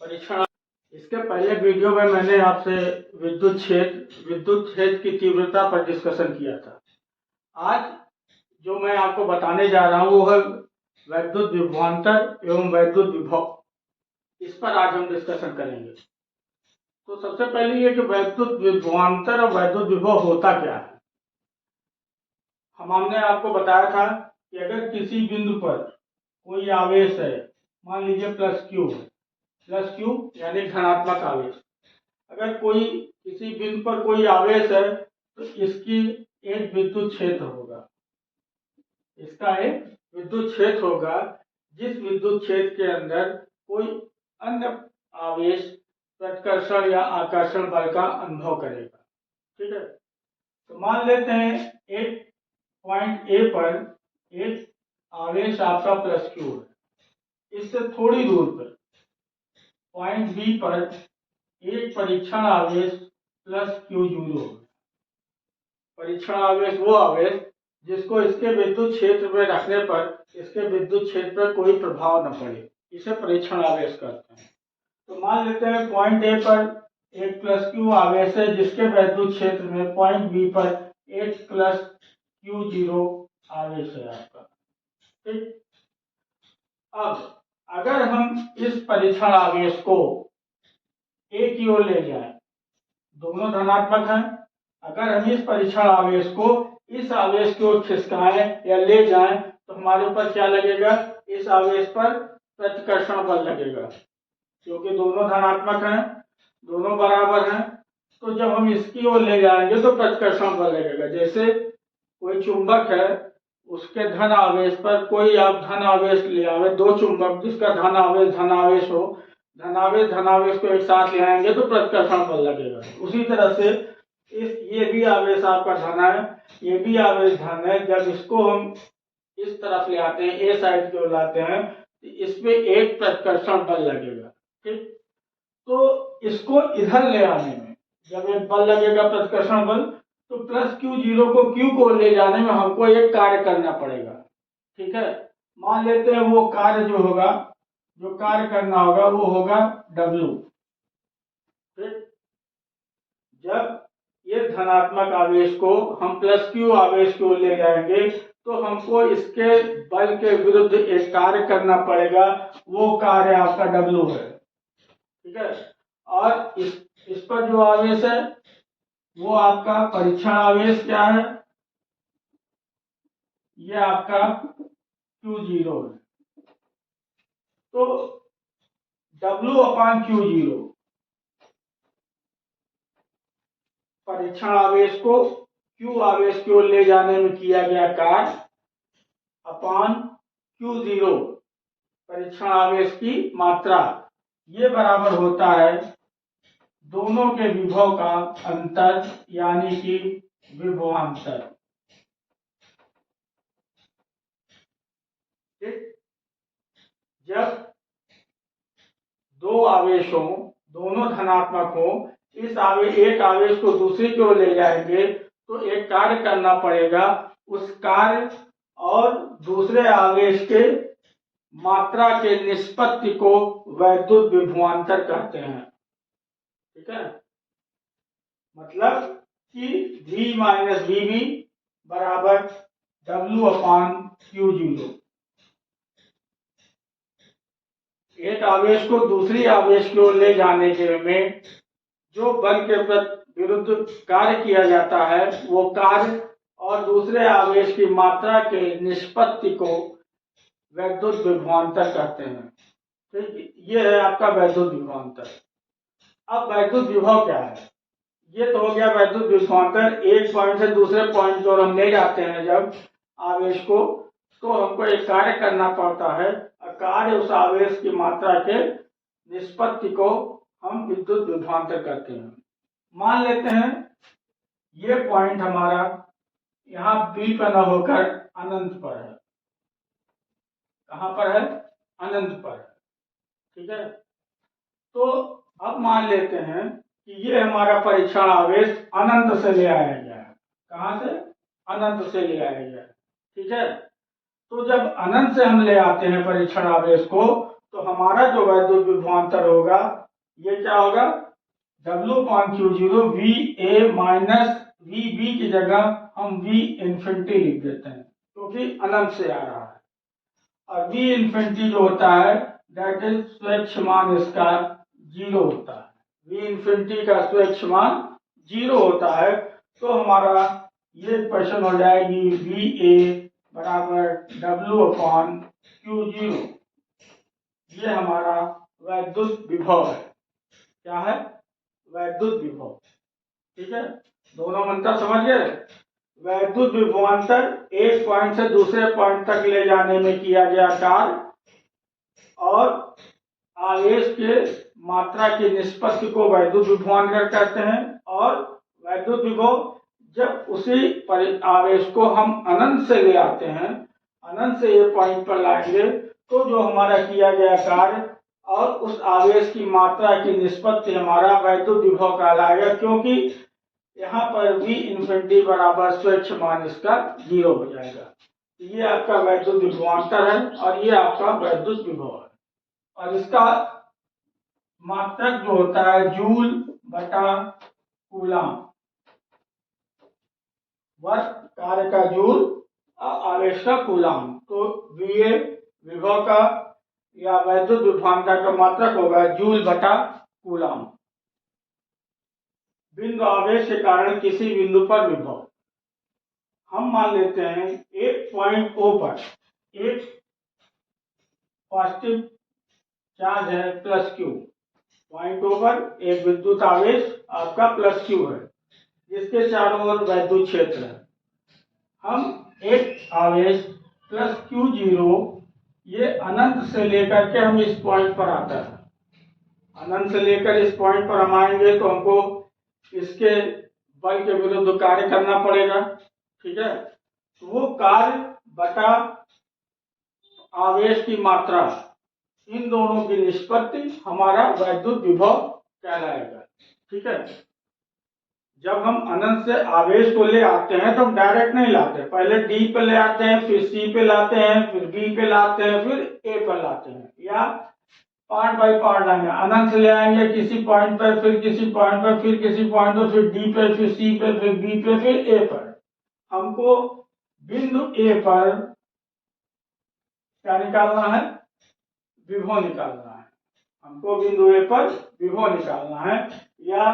परीक्षण। इसके पहले वीडियो में मैंने आपसे विद्युत क्षेत्र की तीव्रता पर डिस्कशन किया था। आज जो मैं आपको बताने जा रहा हूँ वो है वैद्युत विभवांतर एवं वैद्युत विभव। इस पर आज हम डिस्कशन करेंगे। तो सबसे पहले ये कि वैद्युत विभवांतर और वैद्युत विभव होता क्या है। हमने आपको बताया था कि अगर किसी बिंदु पर कोई आवेश है, मान लीजिए प्लस क्यू यानी धनात्मक आवेश। अगर कोई किसी बिंदु पर कोई आवेश है तो इसकी एक विद्युत क्षेत्र होगा, इसका एक विद्युत क्षेत्र होगा, जिस विद्युत क्षेत्र के अंदर कोई अन्य आवेश प्रतिकर्षण या आकर्षण बल का अनुभव करेगा। ठीक है, तो मान लेते हैं एक पॉइंट ए पर एक आवेश आपका प्लस क्यू है। इससे थोड़ी दूर पर पॉइंट बी पर एक परीक्षण आवेश प्लस क्यू जीरो है। परीक्षण आवेश वो आवेश जिसको इसके विद्युत क्षेत्र में रखने पर इसके विद्युत क्षेत्र पर कोई प्रभाव न पड़े, इसे परीक्षण आवेश कहते हैं। तो मान लेते हैं पॉइंट ए पर एक प्लस क्यू आवेश है जिसके विद्युत क्षेत्र में पॉइंट बी पर एक प्लस क्यू जीरो आवेश है आपका। ठीक, अब अगर हम इस परीक्षण आवेश को ए की ओर ले जाएं, दोनों धनात्मक हैं, अगर हम इस परीक्षण आवेश को इस आवेश की ओर खिसकाएं या ले जाएं तो हमारे ऊपर क्या लगेगा, इस आवेश पर प्रतिकर्षण बल लगेगा, क्योंकि दोनों धनात्मक हैं, दोनों बराबर हैं। तो जब हम इसकी ओर ले जाएंगे तो प्रतिकर्षण बल लगेगा। जैसे कोई चुंबक है, उसके धन आवेश पर कोई आप धन आवेश ले आवे, दो चुंबक जिसका धन आवेश हो, धन आवेश को एक साथ ले आएंगे तो प्रतिकर्षण बल लगेगा। उसी तरह से ये भी आवेश आपका धन है, ये भी आवेश धन है। जब इसको हम इस तरफ ले आते हैं, ए साइड की ओर लाते हैं, तो इसमें एक प्रतिकर्षण बल लगेगा। ठीक, तो इसको इधर ले आने में जब एक बल लगेगा प्रतिकर्षण बल, तो प्लस क्यू जीरो को क्यू को ले जाने में हमको एक कार्य करना पड़ेगा। ठीक है, मान लेते हैं वो कार्य जो कार्य करना होगा वो होगा W। जब ये धनात्मक आवेश को हम प्लस क्यू आवेश को ले जाएंगे तो हमको इसके बल के विरुद्ध एक कार्य करना पड़ेगा, वो कार्य आपका W है। ठीक है, और इस पर जो आवेश है वो आपका परीक्षण आवेश क्या है, ये आपका Q0 है। तो W/Q0 परीक्षण आवेश को Q आवेश की ओर ले जाने में किया गया कार्य अपान Q0 परीक्षण आवेश की मात्रा, ये बराबर होता है दोनों के विभव का अंतर यानी कि विभवांतर। जब दो आवेश हो, दोनों धनात्मक हो, एक आवेश को दूसरी की ओर ले जाएंगे तो एक कार्य करना पड़ेगा, उस कार्य और दूसरे आवेश के मात्रा के निष्पत्ति को वैद्युत विभवांतर कहते हैं। ठीक है, मतलब कि V माइनस VB बराबर W/Q0। एक आवेश को दूसरी आवेश की ओर ले जाने के में जो बल के विरुद्ध कार्य किया जाता है वो कार्य और दूसरे आवेश की मात्रा के निष्पत्ति को वैद्युत विभवांतर कहते हैं। ठीक, ये है आपका वैद्युत विभवांतर। अब वैद्युत विभव क्या है, ये तो हो गया वैद्युत विभवांतर। एक पॉइंट से दूसरे पॉइंट की ओर हम ले जाते हैं जब आवेश को, तो हमको एक कार्य करना पड़ता है, कार्य उस आवेश की मात्रा के निष्पत्ति को हम विद्युत विभवांतर करते हैं। मान लेते हैं ये पॉइंट हमारा यहाँ बी पर न होकर अनंत पर है। कहाँ पर है, अनंत पर है। ठीक है, तो अब मान लेते हैं कि ये हमारा परीक्षण आवेश अनंत से ले आया गया है। कहाँ से, अनंत से ले आया गया है। ठीक है, तो जब अनंत से हम ले आते हैं परीक्षण आवेश को तो हमारा जो वैद्युत विभवांतर होगा ये क्या होगा, W/Q0 VA माइनस VB की जगह हम V इन्फिनिटी लिख देते हैं क्योंकि अनंत से आ रहा है। और V इन्फिनिटी जो होता है दैट इज स्वच्छ मान इसका 0 होता है। V इन्फिनिटी का स्वच्छ मान 0 होता है। तो हमारा ये क्वेश्चन हो जाएगी VA बराबर W/Q0। ये हमारा वैद्युत विभव है। क्या है, वैद्युत विभव। ठीक है, दोनों मंत्र समझ गए। वैद्युत विभवांतर एक पॉइंट से दूसरे पॉइंट तक ले जाने में किया गया कार्य और आवेश के मात्रा की निष्पत्ति को वैद्युत विभवांतर कहते हैं। और वैद्युत विभव जब उसी आवेश को हम अनंत से ले आते हैं, अनंत से ये पॉइंट पर लाएंगे, तो जो हमारा किया गया कार्य और उस आवेश की मात्रा की निष्पत्ति हमारा वैद्युत विभव कहलाएगा, क्योंकि यहाँ पर V इन्फिनिटी बराबर स्वच्छ मान इसका 0 हो जाएगा। ये आपका वैद्युत विभवांतर है और ये आपका वैद्युत विभव है। और इसका मात्रक जो होता है जूल बटा कूलाम, वर्क कार्य का जूल और आवेश का कूलाम। तो VA विभव का या वैद्युत विभवांतर का मात्रक होगा जूल बटा कूलाम। बिंदु आवेश के कारण किसी बिंदु पर विभव, हम मान लेते हैं एक पॉइंट O पर एक पॉजिटिव चार्ज है प्लस Q। पॉइंट O पर एक विद्युत आवेश आपका प्लस Q है जिसके चारों ओर वैद्युत क्षेत्र है। हम एक आवेश प्लस Q0 ये अनंत से लेकर के हम इस पॉइंट पर आता है। अनंत से लेकर इस पॉइंट पर हम आएंगे तो हमको इसके बल के विरुद्ध कार्य करना पड़ेगा। ठीक है, तो वो कार्य बटा आवेश की मात्रा, इन दोनों की निष्पत्ति हमारा वैद्युत विभव कहलाएगा। ठीक है, जब हम अनंत से आवेश को ले आते हैं तो हम डायरेक्ट नहीं लाते, पहले D पे ले आते हैं, फिर C पे लाते हैं, फिर B पे लाते हैं, फिर A पे लाते हैं, या पार्ट बाय पार्ट लाएंगे। अनंत से ले आएंगे किसी पॉइंट पर, फिर किसी पॉइंट पर, फिर किसी पॉइंट पर, फिर D पे, फिर C पे, फिर B पे, फिर A पर। हमको बिंदु A पर क्या निकालना है, विभव निकालना है। हमको बिंदु A पर विभव निकालना है या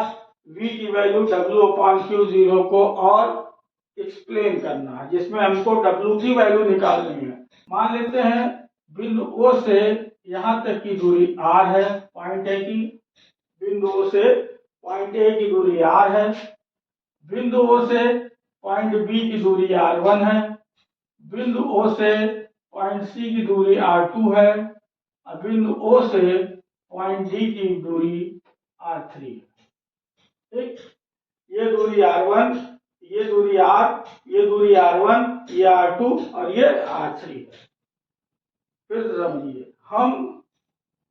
V की वैल्यू W/Q0 को और एक्सप्लेन करना है, जिसमें हमको W की वैल्यू निकालनी है। मान लेते हैं बिंदु O से यहाँ तक की दूरी R है, पॉइंट A की। बिंदु O से पॉइंट A की दूरी R है। बिंदु O से पॉइंट B की दूरी R1 है। बिंदु O से पॉइंट C की दूरी R2 है और बिंदु O से पॉइंट D की दूरी R3 है। ठीक, ये दूरी R1, ये दूरी R, ये दूरी R1, ये R2 और ये R3 है। फिर समझिए, हम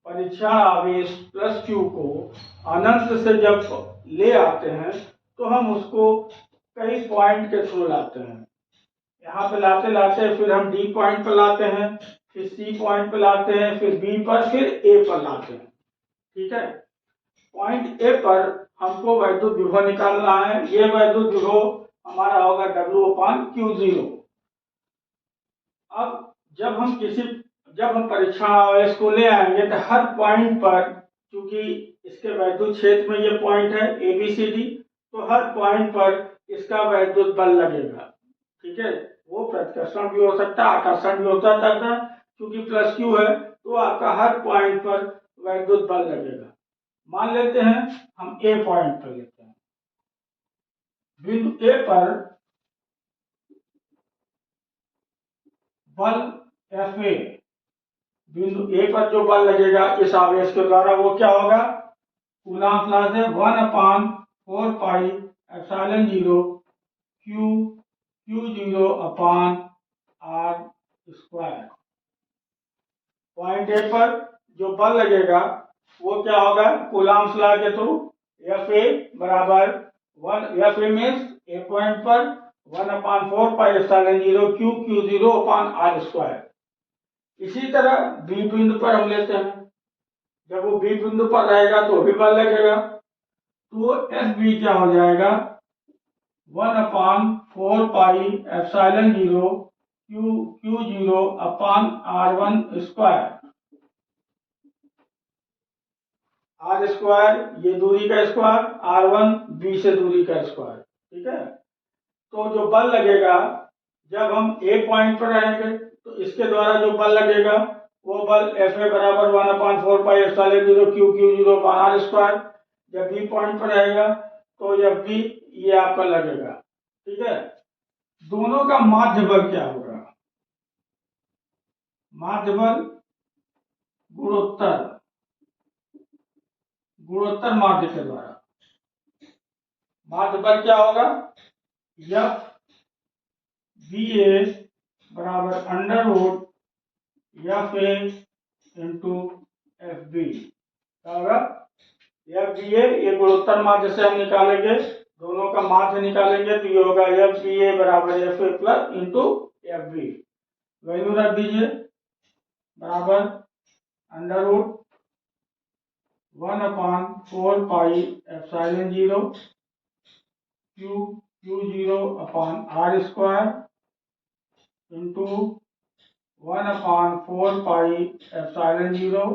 परीक्षण आवेश प्लस Q को अनंत से जब ले आते हैं तो हम उसको कई पॉइंट के थ्रू लाते हैं। यहाँ पे लाते लाते फिर हम D पॉइंट पर लाते हैं, फिर C पॉइंट पर लाते हैं, फिर B पर, फिर A पर लाते हैं। ठीक है, पॉइंट A पर हमको वैद्युत विभव निकालना है। ये वैद्युत विभव हमारा होगा W/Q0। अब जब हम परीक्षण आवेश को ले आएंगे तो हर पॉइंट पर, क्योंकि इसके वैद्युत क्षेत्र में ये पॉइंट है ABCD, तो हर पॉइंट पर इसका वैद्युत बल लगेगा। ठीक है, वो प्रतिकर्षण भी हो सकता है, आकर्षण भी हो सकता है। क्योंकि प्लस Q है तो आपका हर पॉइंट पर वैद्युत बल लगेगा। मान लेते हैं हम A पॉइंट पर लेते हैं। बिंदु A पर बल FA, बिंदु A पर जो बल लगेगा इस आवेश के द्वारा वो क्या होगा, कूलम्ब लॉ से 1/4 pi epsilon 0 Q0 upon R square. Point A पर जो बल लगेगा वो क्या होगा, कूलम्ब लॉ के थ्रू FA बराबर 1, FA मीन्स A पॉइंट पर 1/4 पाई एप्सिलॉन 0 Q0 अपान R स्क्वायर। इसी तरह बी बिंदु पर हम लेते हैं, जब वो बी बिंदु पर रहेगा तो भी बल लगेगा, तो एफ बी क्या हो जाएगा 1/4 pi epsilon 0 Q zero upon R1 square. R square ये दूरी का स्क्वायर, R1 बी से दूरी का स्क्वायर, ठीक है। तो जो बल लगेगा जब हम ए पॉइंट पर रहेंगे तो इसके द्वारा जो बल लगेगा वो बल एफ ए बराबर 1/4 pi epsilon 0 Q zero upon R square. जब बी पॉइंट पर रहेगा तो जब भी ये आपका लगेगा, ठीक है। दोनों का माध्य बल क्या होगा, माध्य बल गुणोत्तर, गुणोत्तर माध्य के द्वारा माध्य बल क्या होगा एफ बी ए बराबर under root F A into F B. क्या होगा एफ बी ए, ये गुणोत्तर माध्य से हम निकालेंगे, दोनों का माध्य निकालेंगे तो ये होगा एफ बी ए बराबर F A plus into F B. Value रख दीजिए बराबर under root 1/4 pi epsilon 0 Q zero upon R square into 1/4 pi epsilon 0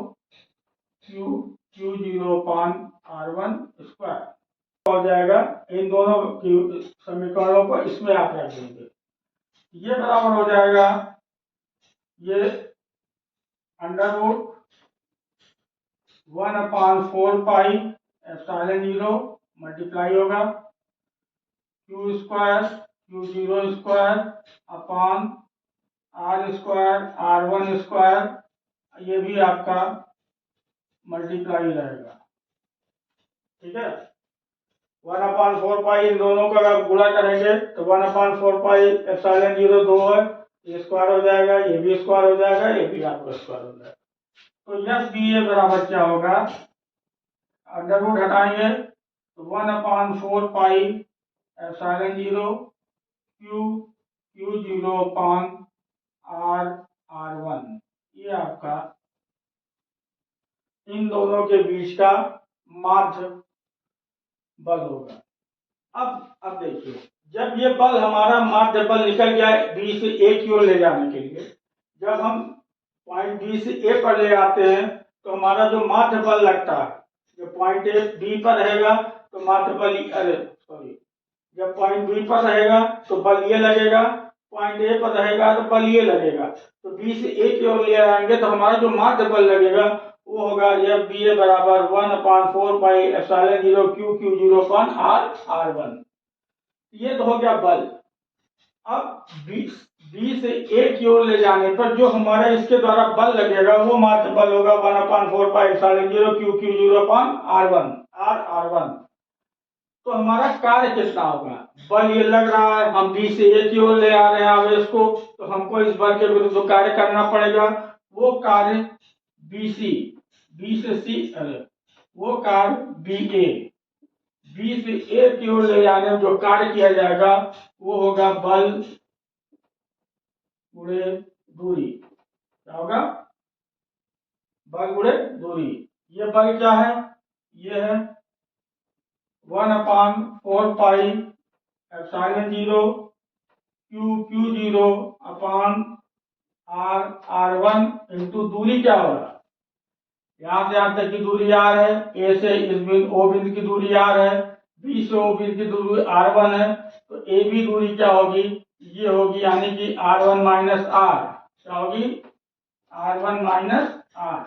Q zero upon R1 square हो जाएगा। इन दोनों की समीकरणों को इसमें आप रख देंगे, ये बराबर हो जाएगा ये under root 1/4 pi epsilon 0 multiply होगा Q zero square upon R square R1 square, ये भी आपका मल्टीप्लाई रहेगा, ठीक है। 1/4 पाई इन दोनों का अगर गुणा करेंगे तो 1/4 पाई एप्सिलॉन 0 2 है, ये स्क्वायर हो जाएगा, ये भी स्क्वायर हो जाएगा, ये भी आपका स्क्वायर हो जाएगा। तो एफ बी ए बराबर क्या होगा, अंडर रूट हटाएंगे तो 1/4 pi epsilon 0 Q zero upon R1, ये आपका इन दोनों के बीच का माध्य बल होगा। अब देखिए, जब ये बल हमारा माध्य बल निकल गया बी से ए की ओर ले जाने के लिए, जब हम पॉइंट बी से ए पर ले आते हैं तो हमारा जो माध्य बल लगता है, जो पॉइंट ए बी पर रहेगा तो माध्य बल, अरे सॉरी, जब पॉइंट बी पर रहेगा तो बल ये लगेगा, पॉइंट ए पर रहेगा तो बल ये लगेगा। तो बी से ए की ओर ले आएंगे तो हमारा जो माध्य बल लगेगा वो होगा एफ बी ए बराबर 1/4 pi epsilon 0 Q zero upon R1। ये तो हो गया बल। अब बी से ए की ओर ले जाने पर जो हमारा इसके द्वारा बल लगेगा वो माध्य बल होगा 1/4 pi epsilon 0 Q zero upon R1। तो हमारा कार्य कितना होगा, बल ये लग रहा है, हम बी से ए की ओर ले आ रहे हैं आवेश को, तो हमको इस बल के विरुद्ध कार्य करना पड़ेगा। वो कार्य बी से सी, अरे वो कार्य बी से ए की ओर ले जाने में जो कार्य किया जाएगा वो होगा बल गुणे दूरी। क्या होगा, बल गुणे दूरी। ये बल क्या है, ये है 1/4 pi epsilon 0 Q zero upon R1 into दूरी क्या होगा, यहां से यहां तक की दूरी R है, ए से इस बिंदु ओ बिंदु की दूरी R है, बी से ओ बिंदु की दूरी R1 है, तो ए बी दूरी क्या होगी, ये होगी यानी कि R1 माइनस R, क्या होगी R1 माइनस R,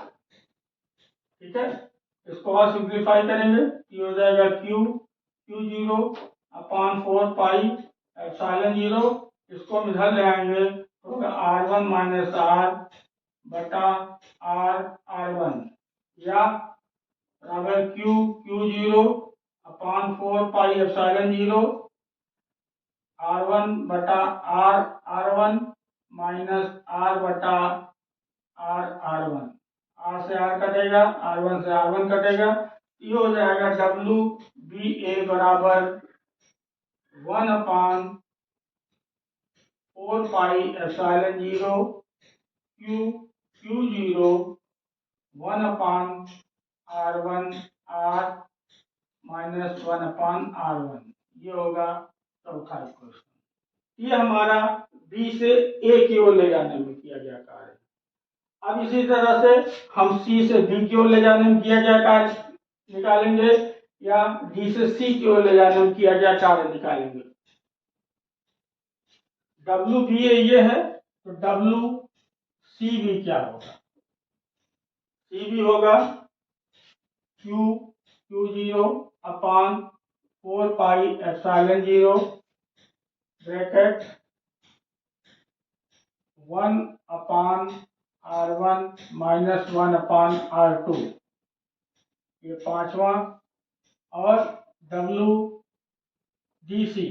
ठीक है। इसको और सिंप्लीफाई करेंगे, ये हो जाएगा क्यू जीरो अपान 4 पाई एप्सिलॉन 0, इसको हम इधर ले आएंगे तो होगा R1 माइनस R बटा R1 या बराबर क्यू जीरो अपान 4 पाई एप्सिलॉन 0 R1 बटा R1 माइनस R बटा R1, R से R कटेगा, R1 से R1 कटेगा, ये हो जाएगा डब्ल्यू बी ए बराबर 1/4 pi epsilon 0 Q zero 1/R1 R -1/R1, ये होगा चौथा इक्वेशन। ये हमारा बी से ए की ओर ले जाने में किया गया कार्य। अब इसी तरह से हम सी से बी की ओर ले जाने में किया गया कार्य निकालेंगे, या डी से सी की ओर ले जाने में किया गया कार्य निकालेंगे। डब्ल्यू बी ए ये है, तो डब्ल्यू सी बी क्या होगा? सी बी होगा Q zero upon 4πε0 bracket 1/R1 -1/R2, ये पांचवा। और डब्ल्यू डी सी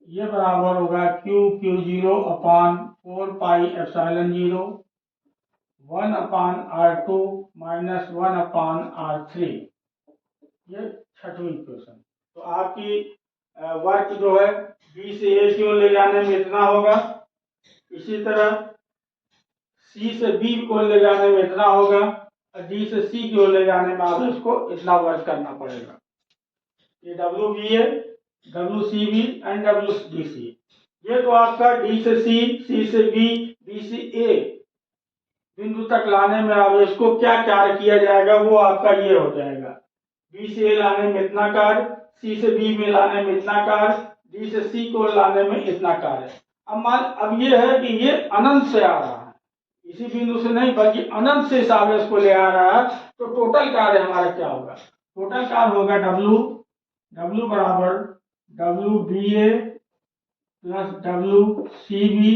ये बराबर होगा Q zero upon 4πε0 1/R2 -1/R3, ये छठवीं इक्वेशन। तो आपकी वर्क जो है बी से ए की ओर ले जाने में इतना होगा, इसी तरह सी से बी को ले जाने में इतना होगा, और डी से सी की ओर ले जाने में आप इसको इतना वर्क करना पड़ेगा। ये W B A, W C B and W D C. ये तो आपका डी से सी से बी, बी से ए बिंदु तक लाने में अब इसको क्या कार्य किया जाएगा वो आपका ये हो जाएगा। बी से ए लाने में इतना कार्य, सी से बी में लाने में इतना कार्य, डी से सी को लाने में इतना कार्य। अब ये है कि ये अनंत से आ रहा है, इसी बिंदु से नहीं बल्कि अनंत से इस आवेश को ले आ रहा है, तो टोटल कार्य हमारा क्या होगा? टोटल कार्य होगा डब्ल्यू बराबर W B A plus W C B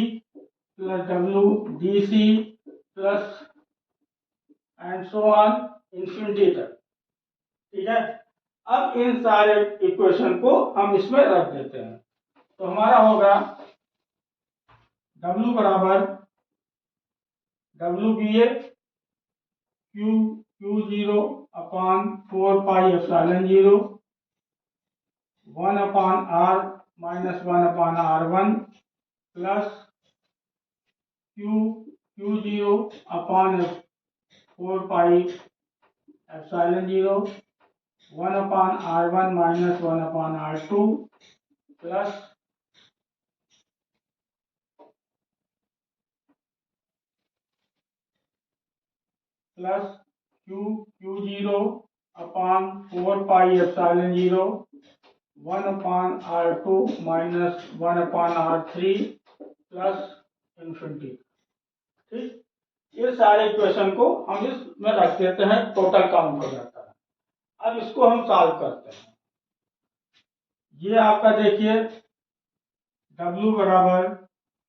plus W D C plus and so on infinity तक। ठीक है, अब इन सारे इक्वेशन को हम इसमें रख देते हैं, तो हमारा होगा W बराबर W B A Q zero upon 4πε0 1/R -1/R1 plus Q zero upon 4πε0 1/R1 -1/R2 plus Q zero upon 4πε0 1/R2 -1/R3 plus infinity. ठीक, ये सारे इक्वेशन को हम इसमें रख देते हैं, टोटल काउंट हो जाता है। अब इसको हम सॉल्व करते हैं। ये आपका देखिए W बराबर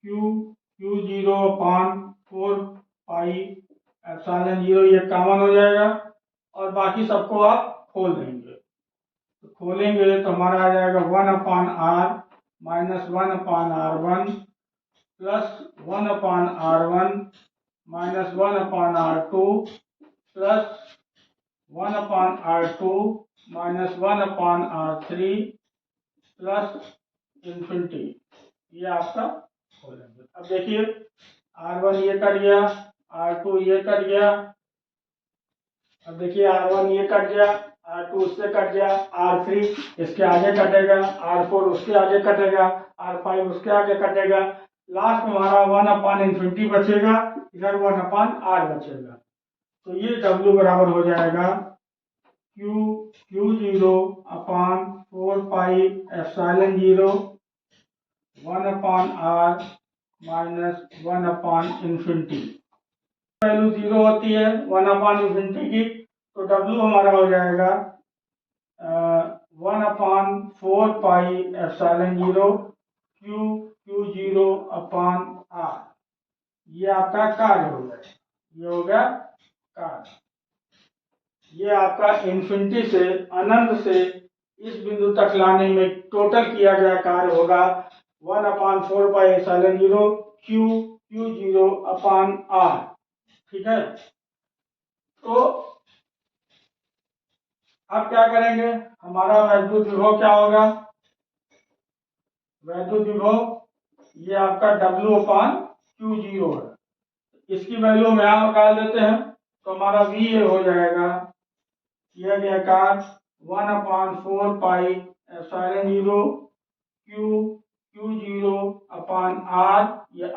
क्यू जीरो अपान 4πε0, ये कॉमन हो जाएगा और बाकी सबको आप खोल देंगे। तो खोलेंगे तो हमारा आ जाएगा 1/R -1/R1 plus 1/R1 -1/R2 plus 1/R2 -1/R3 plus infinity, ये आपका खोलेंगे। अब देखिए R1 ये कट गया, R2 ये कट गया, अब देखिए R1 ये कट गया, R2 उससे कट गया, R3 इसके आगे कटेगा, R4 उसके आगे कटेगा, R5 उसके आगे कटेगा, लास्ट में हमारा 1/इंफिनिटी बचेगा, इधर 1/R बचेगा। तो ये W बराबर हो जाएगा क्यू जीरो अपान 4πε0 1/R -1/इंफिनिटी। वैल्यू 0 होती है 1/इंफिनिटी की, तो W हमारा हो जाएगा 1/4πε0 क्यू जीरो अपान R। ये आपका कार्य हो गया, ये हो गया कार्य। ये आपका इंफिनिटी से अनंत से इस बिंदु तक लाने में टोटल किया गया कार्य होगा 1/4πε0 क्यू जीरो अपान R। ठीक है, तो अब क्या करेंगे? हमारा वैद्युत विभव क्या होगा? वैद्युत विभव ये आपका W/क्यू जीरो है, इसकी वैल्यू हम यहाँ डाल देते हैं तो हमारा वी ए हो जाएगा किया गया कार्य 1/4 pi epsilon 0 Q zero upon R. ये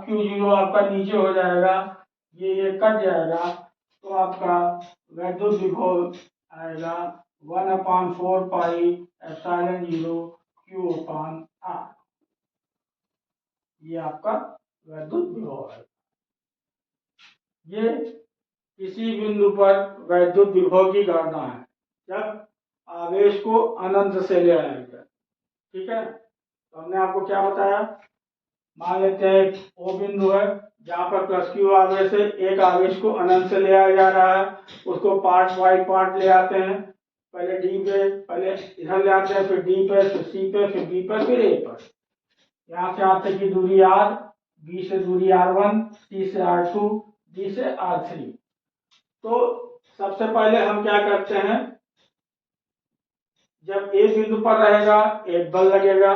क्यू जीरो आपका नीचे हो जाएगा, ये कट जाएगा तो आपका वैद्युत विभव आएगा 1/4 pi epsilon 0 Q upon R. ये आपका वैद्युत विभव है। ये किसी बिंदु पर वैद्युत विभव की गणना है जब आवेश को अनंत से ले आया गया। ठीक है, तो हमने आपको क्या बताया, मान लेते हैं वो बिंदु है जहां पर प्लस क्यू आवेश है, एक आवेश को अनंत से ले आया जा रहा है, उसको पार्ट बाई पार्ट ले आते हैं, पहले डी पे, पहले इधर ले आते हैं, फिर डी पे, फिर सी पे, फिर बी पे, फिर ए पर। यहाँ से आते की दूरी आर, बी से दूरी R1, सी से R2, डी से R3। तो सबसे पहले हम क्या करते हैं, जब ए बिंदु पर रहेगा एक बल लगेगा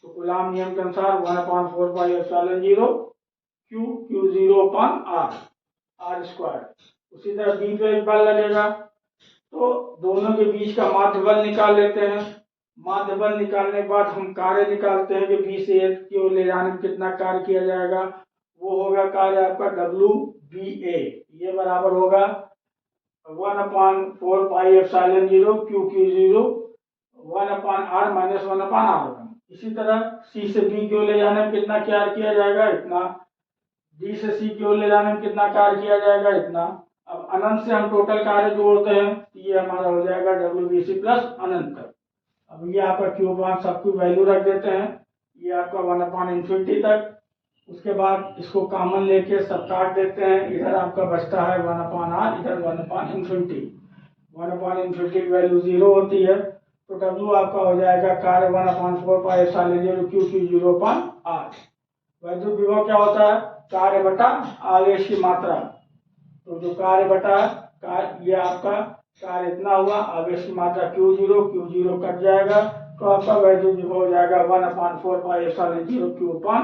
तो कूलॉम नियम के अनुसार 1/4 pi epsilon 0 Q zero upon R square. उसी तरह बी पे एक बल लगेगा तो दोनों के बीच का माध्य बल निकाल लेते हैं। माध्य बल निकालने के बाद हम कार्य निकालते हैं कि बी से ए की ओर ले जाने में कितना कार्य किया जाएगा। वो होगा कार्य आपका WBA, ये बराबर होगा 1/4 pi epsilon 0 Q zero 1/r minus 1/r1। इसी तरह सी से बी की ओर ले जाने में कितना कार्य किया जाएगा, इतना। डी से सी की ओर ले जाने में कितना कार्य किया जाएगा, इतना। अब अनंत से हम टोटल कार्य जोड़ते हैं तो ये हमारा हो जाएगा WBC प्लस अनंत तक। अब ये आपका क्यू मान सबकी वैल्यू रख देते हैं, ये आपका 1/∞ तक। उसके बाद इसको कॉमन लेके सब काट देते हैं, इधर आपका बचता है 1/r, इधर 1/∞। 1/∞ की वैल्यू 0 होती है तो W आपका हो जाएगा कार्य 1/4 pi epsilon 0 Q zero upon R. वैद्युत विभव क्या होता है, कार्य बटा आवेश की मात्रा। तो जो कार्य बटा ये आपका कार्य इतना हुआ, आवेश की मात्रा क्यू जीरो कट जाएगा तो आपका वैद्युत विभव हो जाएगा 1/4 पाई एप्सिलॉन 0 क्यू अपान